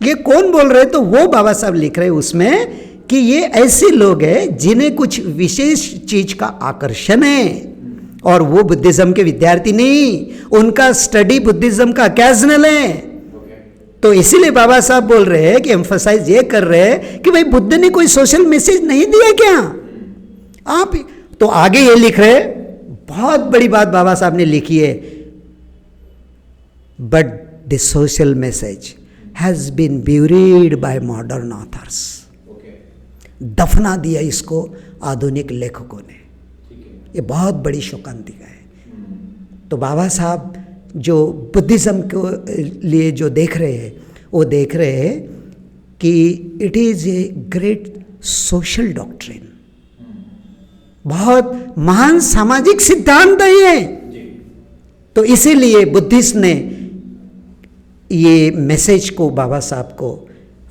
ये कौन बोल रहे? तो वो बाबा साहब लिख रहे उसमें कि ये ऐसे लोग हैं जिन्हें कुछ विशेष चीज का आकर्षण है, और वो बुद्धिज्म के विद्यार्थी नहीं, उनका स्टडी बुद्धिज्म का ओकेजनल है। तो इसीलिए बाबा साहब बोल रहे हैं कि एम्फसाइज ये कर रहे हैं कि भाई बुद्ध ने कोई सोशल मैसेज नहीं दिया क्या आप? तो आगे ये लिख रहे, बहुत बड़ी बात बाबा साहब ने लिखी है, but the social message has been buried by modern authors. दफना दिया इसको आधुनिक लेखकों ने। ये बहुत बड़ी शोकांतिका है। तो बाबा साहब जो बुद्धिज्म के लिए जो देख रहे हैं, वो देख रहे हैं कि it is a great social doctrine, बहुत महान सामाजिक सिद्धांत है ये। तो इसीलिए बुद्धिस्ट ने ये मैसेज को बाबा साहब को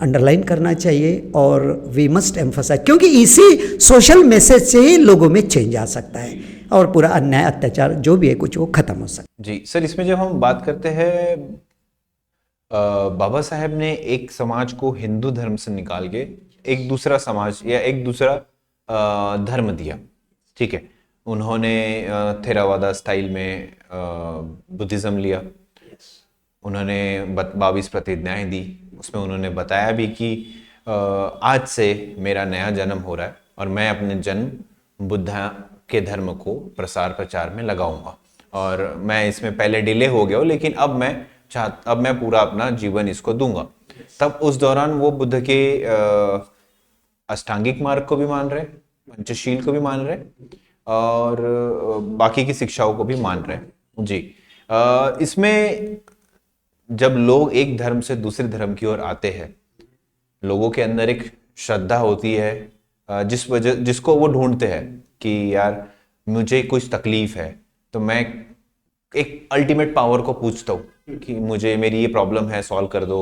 अंडरलाइन करना चाहिए, और वी मस्ट एम्फसाइज, क्योंकि इसी सोशल मैसेज से ही लोगों में चेंज आ सकता है और पूरा अन्याय अत्याचार जो भी है कुछ वो खत्म हो सकता है। जी सर, इसमें जब हम बात करते हैं, बाबा साहब ने एक समाज को हिंदू धर्म से निकाल के एक दूसरा समाज या एक दूसरा धर्म दिया, ठीक है। उन्होंने थेरावादा स्टाइल में बुद्धिज्म लिया, उन्होंने 22 प्रतिज्ञाएं दी, उसमें उन्होंने बताया भी कि आज से मेरा नया जन्म हो रहा है और मैं अपने जन्म बुद्धा के धर्म को प्रसार प्रचार में लगाऊंगा, और मैं इसमें पहले डिले हो गया हूँ, लेकिन अब मैं पूरा अपना जीवन इसको दूंगा। तब उस दौरान वो बुद्ध के अष्टांगिक मार्ग को भी मान रहे, पंचशील को भी मान रहे, और बाकी की शिक्षाओं को भी मान रहे। जी, इसमें जब लोग एक धर्म से दूसरे धर्म की ओर आते हैं, लोगों के अंदर एक श्रद्धा होती है जिसको वो ढूंढते हैं कि यार मुझे कुछ तकलीफ है, तो मैं एक अल्टीमेट पावर को पूछता हूँ कि मुझे मेरी ये प्रॉब्लम है, सॉल्व कर दो।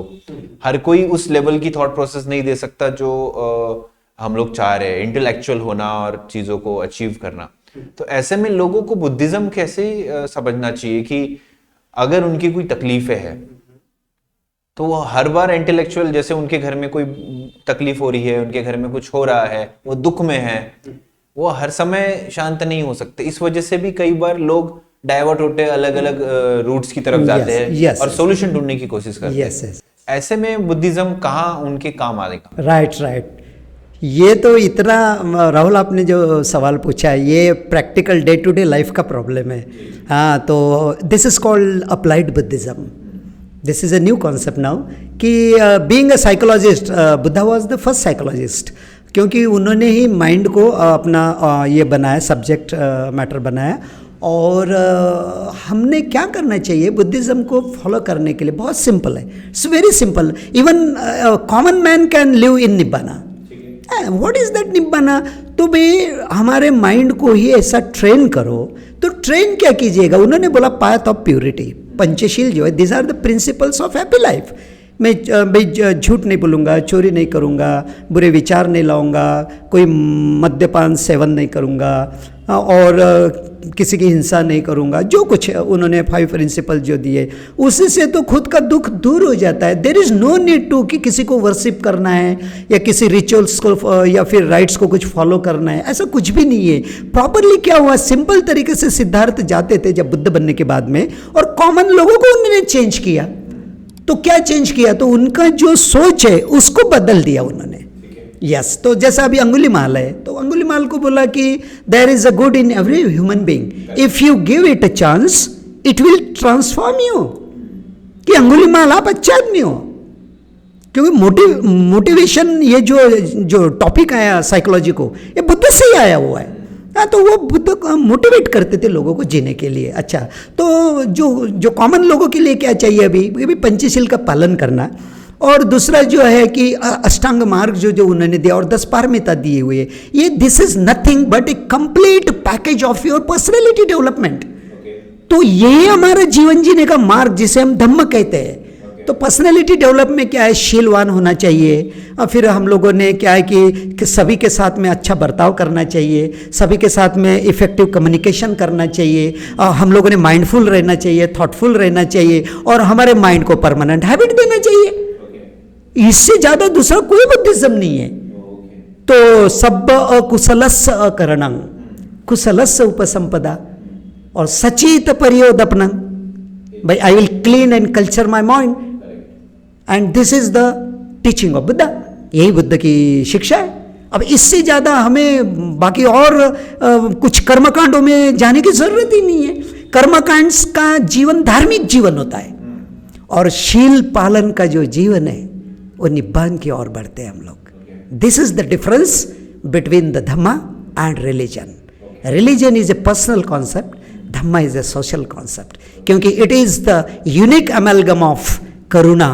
हर कोई उस लेवल की थॉट प्रोसेस नहीं दे सकता जो हम लोग चाह रहे हैं, इंटेलेक्चुअल होना और चीजों को अचीव करना। तो ऐसे में लोगों को बुद्धिज्म कैसे समझना चाहिए कि अगर उनकी कोई तकलीफें है तो वो हर बार इंटेलेक्चुअल, जैसे उनके घर में कोई तकलीफ हो रही है, उनके घर में कुछ हो रहा है, वो दुख में है, वो हर समय शांत नहीं हो सकते। इस वजह से भी कई बार लोग डाइवर्ट होते, अलग अलग रूट्स की तरफ जाते हैं और सॉल्यूशन ढूंढने की कोशिश करते हैं। ऐसे में बुद्धिज्म कहाँ उनके काम आएगा? राइट। ये तो इतना, राहुल आपने जो सवाल पूछा है, ये practical day to day life का प्रॉब्लम है। हाँ, तो this is called applied Buddhism. This is a new concept now कि being a psychologist, Buddha was the first psychologist, क्योंकि उन्होंने ही माइंड को अपना ये बनाया, सब्जेक्ट मैटर बनाया। और हमने क्या करना चाहिए बुद्धिज्म को फॉलो करने के लिए? बहुत सिंपल है, it's very simple. Even common man can live in nibbana. What is that nibbana? तो भाई हमारे माइंड को ही ऐसा ट्रेन करो। तो ट्रेन क्या कीजिएगा? उन्होंने बोला पाथ ऑफ प्योरिटी, पंचशील जो है, this are the principles of happy life. मैं भाई झूठ नहीं बोलूँगा, चोरी नहीं करूँगा, बुरे विचार नहीं लाऊंगा, कोई मद्यपान सेवन नहीं करूँगा, और किसी की हिंसा नहीं करूँगा। जो कुछ उन्होंने 5 प्रिंसिपल जो दिए, उसी से तो खुद का दुख दूर हो जाता है। There is no need to कि किसी को वर्शिप करना है या किसी रिचुअल्स को या फिर राइट्स को कुछ फॉलो करना है, ऐसा कुछ भी नहीं है। प्रॉपरली क्या हुआ, सिंपल तरीके से सिद्धार्थ जाते थे जब बुद्ध बनने के बाद में, और कॉमन लोगों को उन्होंने चेंज किया। तो क्या चेंज किया? तो उनका जो सोच है उसको बदल दिया उन्होंने। यस, तो जैसा अभी अंगुलीमाल है, तो अंगुलीमाल को बोला कि there is a good in every human being, if you give it a chance it will transform you. कि अंगुलीमाल आप अच्छा आदमी हो, क्योंकि मोटिवेशन ये जो टॉपिक आया साइकोलॉजी को, ये बुद्ध से ही आया हुआ है। हाँ, तो वो बुद्ध मोटिवेट करते थे लोगों को जीने के लिए। अच्छा, तो जो कॉमन लोगों के लिए क्या चाहिए अभी पंचशील का पालन करना, और दूसरा जो है कि अष्टांग मार्ग जो उन्होंने दिया, और 10 पारमिता दिए हुए, ये this is nothing but A complete package of your personality development. तो ये हमारा जीवन जीने का मार्ग, जिसे हम धम्म कहते हैं, तो पर्सनैलिटी डेवलप में क्या है, शीलवान होना चाहिए। और फिर हम लोगों ने क्या है कि सभी के साथ में अच्छा बर्ताव करना चाहिए, सभी के साथ में इफेक्टिव कम्युनिकेशन करना चाहिए, और हम लोगों ने माइंडफुल रहना चाहिए, थॉटफुल रहना चाहिए, और हमारे माइंड को परमानेंट हैबिट देना चाहिए। इससे ज़्यादा दूसरा कोई बुद्धिज्म नहीं है। तो सब अकुशलस्य अकरणं कुशलस्य उपसंपदा और सचित परियोदपनं, भाई I will clean and culture my mind, and this is the teaching of Buddha. यही बुद्ध की शिक्षा है। अब इससे ज़्यादा हमें बाकी और कुछ कर्मकांडों में जाने की जरूरत ही नहीं है। कर्मकांड का जीवन धार्मिक जीवन होता है, और शील पालन का जो जीवन है वो निब्बान की ओर बढ़ते हैं हम लोग। This is the difference between the Dhamma and religion. Religion is a personal concept, Dhamma is a social concept, क्योंकि it is the unique amalgam of करुणा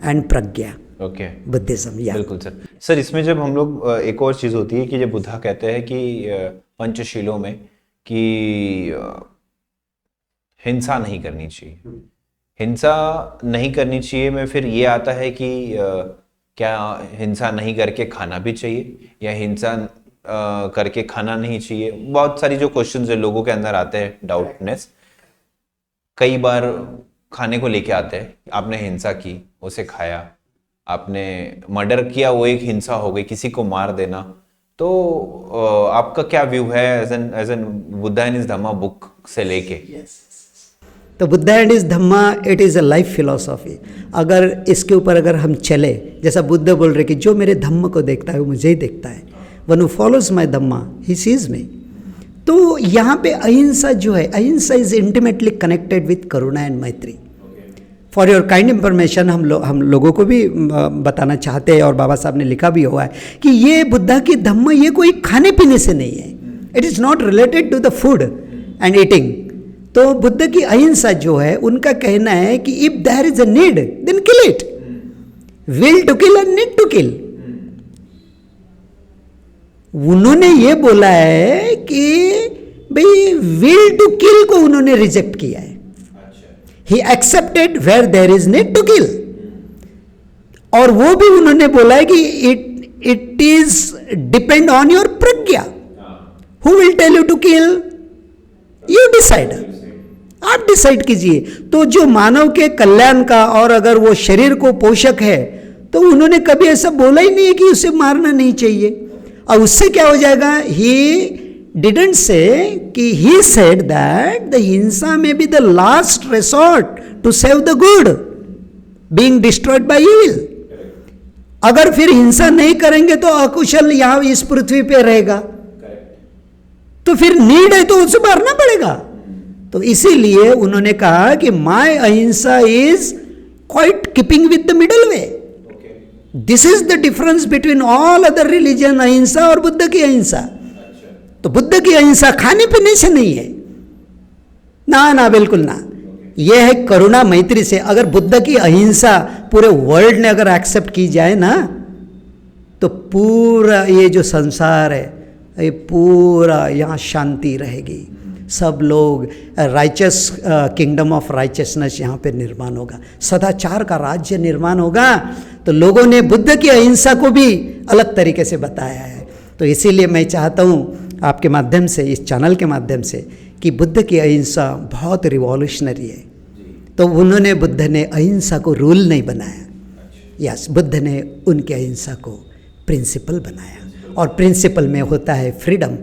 एंड प्रज्ञा। Okay, Buddhism. या बिल्कुल सर। सर इसमें जब हम लोग एक और चीज होती है कि जब बुद्धा कहते हैं कि पंचशीलों में कि हिंसा नहीं करनी चाहिए, हिंसा नहीं करनी चाहिए में फिर ये आता है कि क्या हिंसा नहीं करके खाना भी चाहिए, या हिंसा करके खाना नहीं चाहिए। बहुत सारी जो क्वेश्चंस लोगों के अंदर आते हैं, डाउटनेस, कई बार खाने को लेके आते हैं, आपने हिंसा की, उसे खाया, आपने मर्डर किया, वो एक हिंसा हो गई, किसी को मार देना। तो आपका क्या व्यू है as an Buddha and his Dhamma book से लेके? तो Buddha and is Dhamma, it is a life philosophy. अगर इसके ऊपर अगर हम चले, जैसा बुद्ध बोल रहे कि जो मेरे धम्म को देखता है वो मुझे ही देखता है, one who follows my Dhamma he sees me. तो यहाँ पे अहिंसा जो है, अहिंसा is intimately connected with Karuna and मैत्री। फॉर योर काइंड इंफॉर्मेशन हम लोगों को भी बताना चाहते हैं, और बाबा साहब ने लिखा भी हुआ है कि ये बुद्धा की धम्म ये कोई खाने पीने से नहीं है। It is not related to the food and eating. तो बुद्ध की अहिंसा जो है, उनका कहना है कि if there is a need then kill it, will to kill and need to kill. उन्होंने ये बोला है कि भाई विल टू किल को उन्होंने रिजेक्ट किया है। He accepted where there is need to kill. और वो भी उन्होंने बोला है कि it is depend on your prajna. Who will tell you to kill? You decide, आप डिसाइड कीजिए। तो जो मानव के कल्याण का, और अगर वो शरीर को पोषक है, तो उन्होंने कभी ऐसा बोला ही नहीं है कि उसे मारना नहीं चाहिए। और उससे क्या हो जाएगा? ही डिडंट से कि ही सेड दैट द हिंसा में be the last resort to save the good being destroyed by evil. अगर फिर हिंसा नहीं करेंगे तो अकुशल यहां इस पृथ्वी पे रहेगा, तो फिर नीड है तो उसे मारना पड़ेगा। तो इसीलिए उन्होंने कहा कि माय अहिंसा is quite keeping with the middle way. This is the difference between all other religion, अहिंसा और बुद्ध की अहिंसा। तो बुद्ध की अहिंसा खाने पीने से नहीं है, ना ना, बिल्कुल ना। यह है करुणा मैत्री से। अगर बुद्ध की अहिंसा पूरे वर्ल्ड ने अगर एक्सेप्ट की जाए ना, तो पूरा ये जो संसार है, ये पूरा यहाँ शांति रहेगी। सब लोग राइचस किंगडम ऑफ राइचसनेस यहाँ पे निर्माण होगा, सदाचार का राज्य निर्माण होगा। तो लोगों ने बुद्ध की अहिंसा को भी अलग तरीके से बताया है। तो इसीलिए मैं चाहता हूँ आपके माध्यम से, इस चैनल के माध्यम से, कि बुद्ध की अहिंसा बहुत रिवॉल्यूशनरी है। तो उन्होंने, बुद्ध ने अहिंसा को रूल नहीं बनाया, यस, बुद्ध ने उनकी अहिंसा को प्रिंसिपल बनाया। और प्रिंसिपल में होता है फ्रीडम,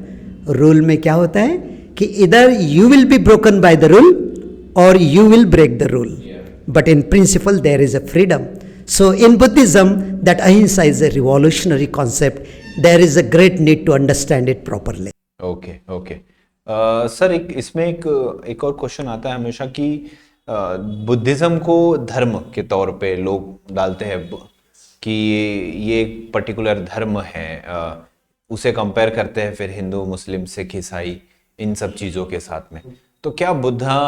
रूल में क्या होता है कि इधर you will be broken by the rule और you will break the rule, but in principle there is a freedom. So in Buddhism, that ahimsa is a revolutionary concept. There is a great need to understand it properly. Okay, okay. Sir इसमें एक और question आता है हमेशा कि Buddhism को धर्म के तौर पे लोग डालते हैं कि ये एक पर्टिकुलर धर्म है, उसे कंपेयर करते हैं फिर हिंदू, मुस्लिम, सिख, ईसाई, इन सब चीज़ों के साथ में। तो क्या बुद्धा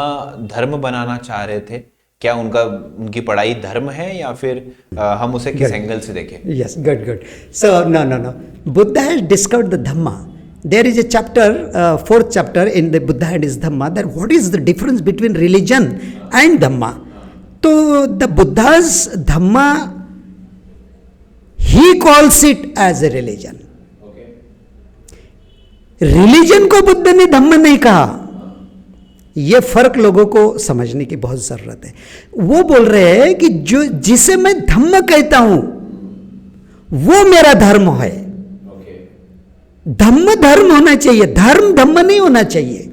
धर्म बनाना चाह रहे थे? क्या उनकी पढ़ाई धर्म है, या फिर हम उसे किस एंगल से देखें? Yes, good good. So no, Buddha has discovered the Dhamma. There is a chapter, 4th chapter in the Buddha and his Dhamma, that what is the difference between religion and Dhamma. तो द बुद्धास धम्मा ही calls it as a religion. Religion को बुद्ध ने धम्म नहीं कहा. यह फर्क लोगों को समझने की बहुत जरूरत है. वो बोल रहे हैं कि जो जिसे मैं धम्म कहता हूं वो मेरा धर्म है. धम्म धर्म होना चाहिए, धर्म धम्म नहीं होना चाहिए.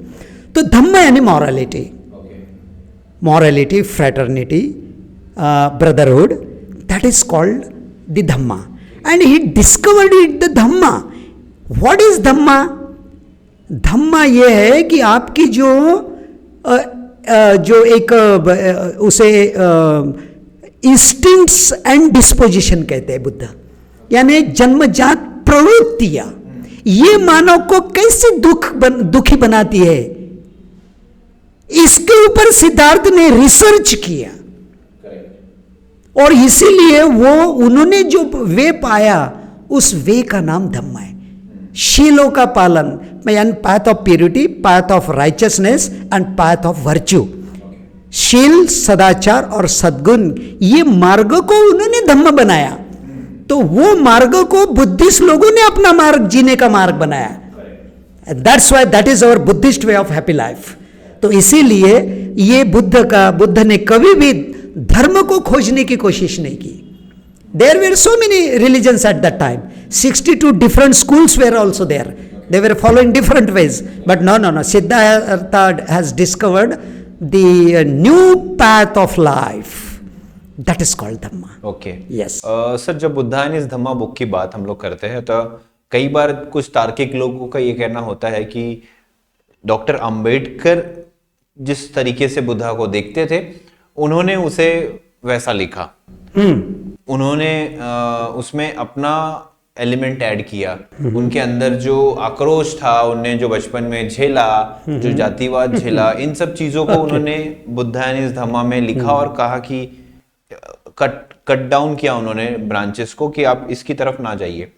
तो धम्म यानी morality, morality, fraternity, brotherhood, that is called the Dhamma. And he discovered it, the Dhamma. What is Dhamma? Dhamma ये है कि आपकी जो एक उसे इंस्टिंक्ट्स एंड डिस्पोजिशन कहते हैं बुद्ध, यानी जन्मजात प्रवृत्तियां, ये मानव को कैसे दुखी बनाती है, इसके ऊपर सिद्धार्थ ने रिसर्च किया. और इसीलिए उन्होंने जो वे पाया उस वे का नाम धम्म है. शीलों का पालन, यानी path of purity, path of righteousness and path of virtue. शील, सदाचार और सद्गुण, ये मार्ग को उन्होंने धम्म बनाया. तो वो मार्ग को बुद्धिस्ट लोगों ने अपना मार्ग, जीने का मार्ग बनाया. That's why that is our Buddhist way of happy life. तो इसीलिए ये बुद्ध ने कभी भी धर्म को खोजने की कोशिश नहीं की. There were so many religions at that time. 62 different schools were also there. They were following different ways. But no, Siddhartha has discovered the new path of life. That is called Dhamma. Okay, yes sir. जब बुद्धा ने इस धम्मा book की बात हम लोग करते हैं तो कई बार कुछ तार्किक लोगों का ये कहना होता है कि डॉक्टर अंबेडकर जिस तरीके से बुद्धा को देखते थे उन्होंने उसे वैसा लिखा. उन्होंने उसमें अपना एलिमेंट ऐड किया. उनके अंदर जो आक्रोश था, उनने जो बचपन में झेला, जो जातिवाद झेला, इन सब चीजों को उन्होंने बुद्धा ने इस धम्मा में लिखा और कहा कि कट डाउन किया उन्होंने ब्रांचेस को कि आप इसकी तरफ ना जाइए,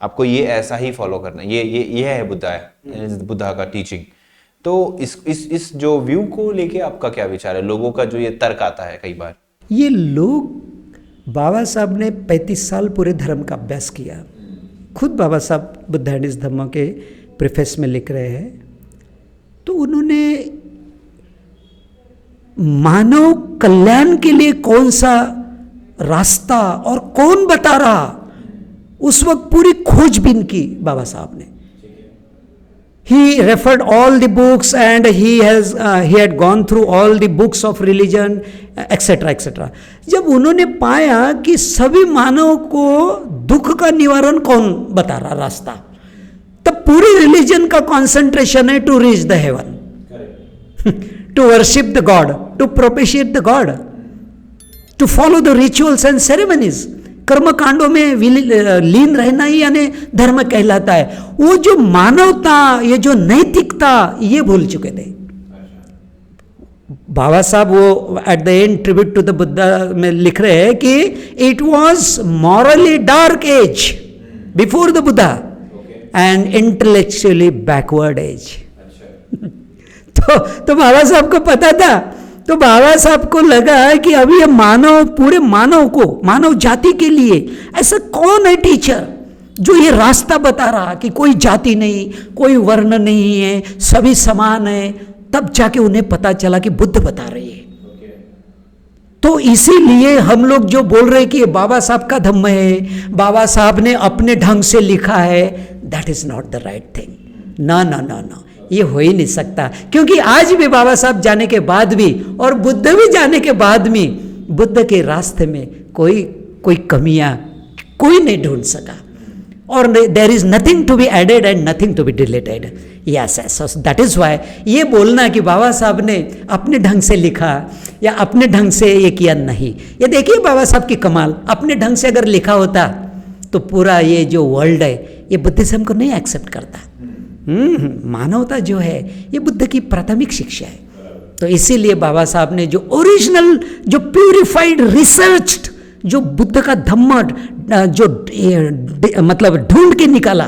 आपको ये ऐसा ही फॉलो करना. ये है बुद्धा का टीचिंग. तो इस जो व्यू को लेके आपका क्या विचार है? लोगों का जो ये तर्क आता है कई बार, ये लोग, बाबा साहब ने 35 साल पूरे धर्म का अभ्यास किया. खुद बाबा साहब बुद्ध एंड हिज धम्मा के प्रीफेस में लिख रहे हैं. तो उन्होंने मानव कल्याण के लिए कौन सा रास्ता और कौन बता रहा, उस वक्त पूरी खोजबीन की बाबा साहब ने. He referred all the books and he had gone through all the books of religion, etc. etc. जब उन्होंने पाया कि सभी मानव को दुख का निवारण कौन बता रहा रास्ता, तब पूरी रिलीजन का कंसंट्रेशन है to reach the heaven, to worship the god, to propitiate the god, to follow the rituals and ceremonies. कर्म कांडों में लीन रहना ही यानी धर्म कहलाता है. वो जो मानवता, ये जो नैतिकता, ये भूल चुके थे बाबा साहब. वो at the end tribute to the Buddha में लिख रहे हैं कि it was morally dark age before the Buddha and intellectually backward age. तो बाबा साहब को पता था. तो बाबा साहब को लगा कि अभी ये मानव, पूरे मानव को, मानव जाति के लिए ऐसा कौन है टीचर जो ये रास्ता बता रहा कि कोई जाति नहीं, कोई वर्ण नहीं है, सभी समान है. तब जाके उन्हें पता चला कि बुद्ध बता रही है. तो इसीलिए हम लोग जो बोल रहे हैं कि ये बाबा साहब का धम्म है, बाबा साहब ने अपने ढंग से लिखा है, that is not the right thing. ना, ये हो ही नहीं सकता. क्योंकि आज भी बाबा साहब जाने के बाद भी और बुद्ध भी जाने के बाद में बुद्ध के रास्ते में कोई कमियां कोई नहीं ढूंढ सका. और there is nothing to be added and nothing to be deleted. Yes, that is why ये बोलना कि बाबा साहब ने अपने ढंग से लिखा या अपने ढंग से ये किया, नहीं. ये देखिए बाबा साहब की कमाल. अपने ढंग से अगर लिखा होता तो पूरा ये जो वर्ल्ड है ये बुद्धिज्म को नहीं एक्सेप्ट करता. मानवता जो है ये बुद्ध की प्राथमिक शिक्षा है. तो इसीलिए बाबा साहब ने जो ओरिजिनल, जो प्यूरिफाइड, रिसर्च्ड, जो बुद्ध का धम्म जो मतलब ढूंढ के निकाला,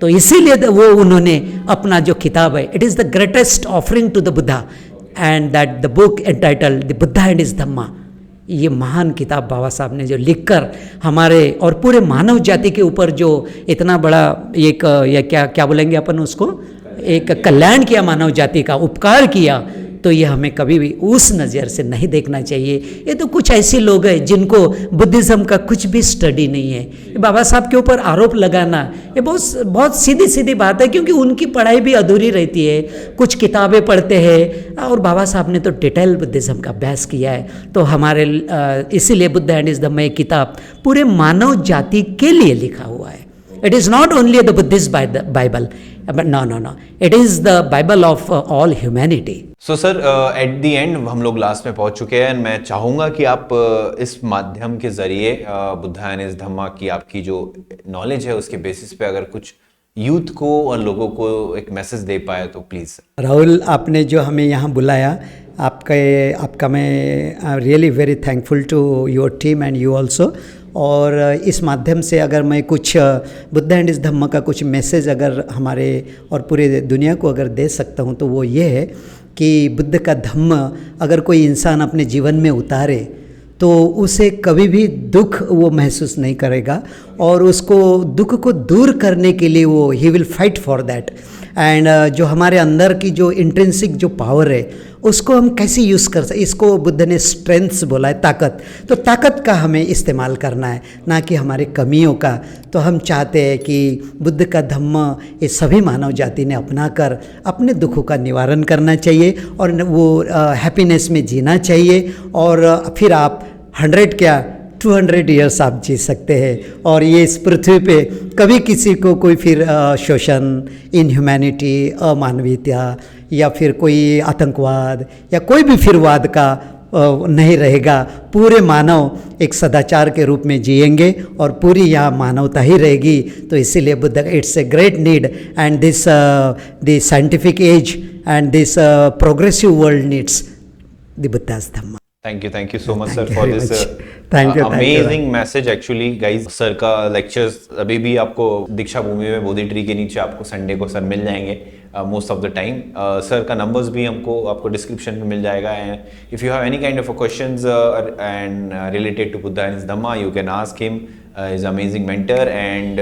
तो इसीलिए वो उन्होंने अपना जो किताब है, it is the greatest offering to the Buddha, and that the book entitled the Buddha and his Dhamma ये महान किताब बाबा साहब ने जो लिखकर हमारे और पूरे मानव जाति के ऊपर जो इतना बड़ा एक या क्या बोलेंगे अपन उसको, एक कल्याण किया, मानव जाति का उपकार किया, तो ये हमें कभी भी उस नज़र से नहीं देखना चाहिए। ये तो कुछ ऐसे लोग हैं जिनको बुद्धिज़्म का कुछ भी स्टडी नहीं है। ये बाबा साहब के ऊपर आरोप लगाना ये बहुत सीधी सीधी बात है, क्योंकि उनकी पढ़ाई भी अधूरी रहती है। कुछ किताबें पढ़ते हैं और बाबा साहब ने तो डिटेल बुद्धिज़्म का अभ्यास किया है। तो हमारे इसीलिए बुद्ध एंड हिज धम्म एक किताब पूरे मानव जाति के लिए लिखा हुआ है। It is not only the Buddhist Bible, but no. It is the Bible of all humanity. So sir, at the end हम लोग लास्ट में पहुंच चुके हैं। मैं चाहूँगा कि आप इस माध्यम के जरिए बुद्धा एंड हिज धम्मा की आपकी जो नॉलेज है उसके बेसिस पे अगर कुछ यूथ को और लोगों को एक मैसेज दे पाए तो प्लीज़। राहुल, आपने जो हमें यहाँ बुलाया, आपका मैं really very thankful to your team and you also. और इस माध्यम से अगर मैं कुछ बुद्ध एंड हिज धम्म का कुछ मैसेज अगर हमारे और पूरे दुनिया को अगर दे सकता हूँ तो वो ये है कि बुद्ध का धम्म अगर कोई इंसान अपने जीवन में उतारे तो उसे कभी भी दुख वो महसूस नहीं करेगा, और उसको दुख को दूर करने के लिए वो he will fight for that. And जो हमारे अंदर की जो इंट्रिंसिक जो पावर है उसको हम कैसे यूज़ कर सकते, इसको बुद्ध ने स्ट्रेंथ्स बोला है, ताकत। तो ताकत का हमें इस्तेमाल करना है, ना कि हमारे कमियों का। तो हम चाहते हैं कि बुद्ध का धम्म ये सभी मानव जाति ने अपनाकर अपने दुखों का निवारण करना चाहिए और वो हैप्पीनेस में जीना चाहिए। और फिर आप 100 क्या 200 ईयर्स आप जी सकते हैं, और ये इस पृथ्वी पे कभी किसी को कोई फिर शोषण, इनह्यूमैनिटी, अमानवीयता या फिर कोई आतंकवाद या कोई भी फिर वाद का नहीं रहेगा। पूरे मानव एक सदाचार के रूप में जिएंगे और पूरी यहाँ मानवता ही रहेगी। तो इसीलिए Buddha, it's a great need and this the scientific age and this progressive world needs the Buddha's Dhamma. Thank you so much sir for this thank you, amazing message actually guys। Sir का लेक्चर्स अभी भी आपको दीक्षा भूमि में बोधि ट्री के नीचे आपको Sunday को sir मिल जाएंगे most of the time. Sir का नंबर्स भी आपको डिस्क्रिप्शन में मिल जाएगा। And if you have any kind of questions and related to Buddha and his Dhamma you can ask him, is amazing mentor. And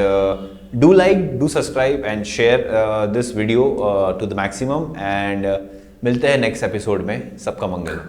do like, do subscribe and share this video to the maximum। and मिलते हैं next episode में। सबका मंगल।